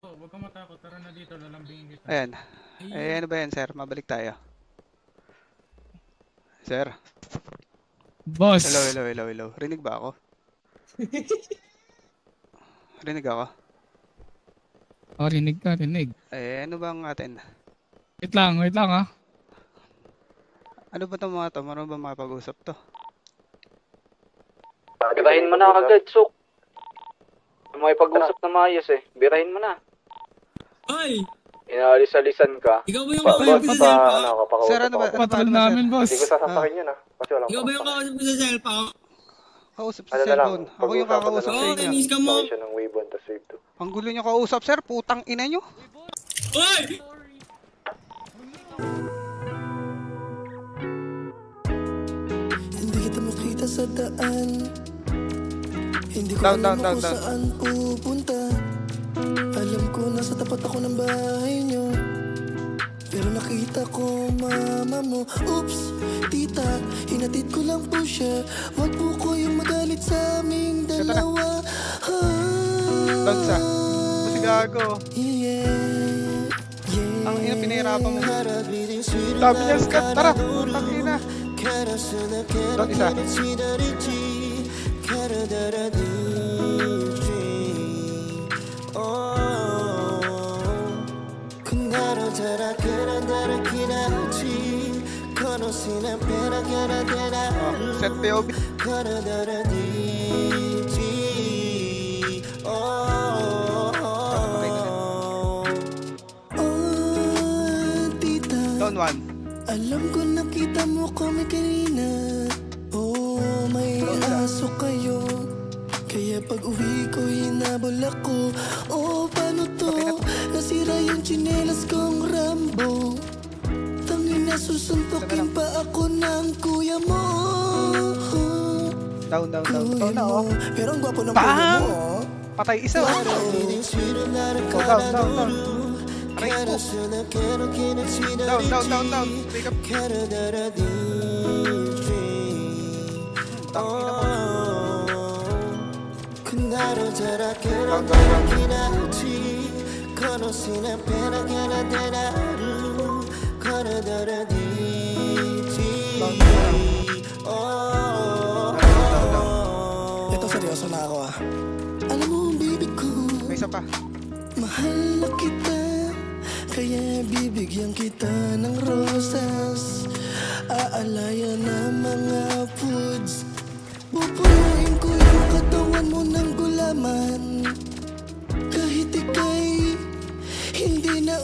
Huwag kang matakot, tara na dito, lalambingin kita. Ayan. Eh, ano ba yan, sir? Mabalik tayo. Sir? Boss! Hello. Rinig ba ako? Rinig ako? Oh, rinig ka. Eh, ano bang atin? Wait lang ha. Ano ba itong mga to? Marunong ba makapag-usap to? Birahin mo na agad, Sok. Makipag-usap na maayos eh. Birahin mo na. Ay! Inaalis-alisan ka. Ikaw ba yung kausap ko sa cellphone? Sir, ano ba? Patrol namin, boss. Hindi ko sasapakin yun Kasi wala Ikaw ba yung kausap ko sa cellphone? Kausap sa cellphone. Ako yung kakausap sa Oo, inyo. miss ka mo. siya ng wave 1 tas wave 2. Ang gulo nyo kausap, sir. Putang ina nyo. Uy! Hindi kita makita sa daan. Hindi ko Down. alam kung saan pupunta. Alam ko nasa tapat ako ng bahay nyo, pero nakita ko mama mo. Oops, tita, hinatid ko lang po siya. Wag po ko yung magalit sa aming dalawa. Down sa. Kasi gago. Yeah. Ang ina, pinahirapan mo. Sabi niya, skat, tara. Putang ina. Down isa. Set POV. Down one. Alam ko nakita mo kami kanina. Oh, may aso kayo, kaya pag uwi ko hinabol ako. Oh, paano to? Nasira yung tsinelas kong Rambo. Tangin na susuntukin pa ako ng kuya mo. Down na oh. Pero ang gwapo ng Bang! kuya mo. Patay isa oh. Down. Aray ko. Down. Wake up. Tangina mo. Ito seryoso na ako ah. Alam mo baby ko, May isa pa. mahal na kita, kaya bibigyan kita ng rosas. Aalayan ng mga foods. Pupunuin ko yung katawan mo ng gulaman. Kahit ika'y hindi na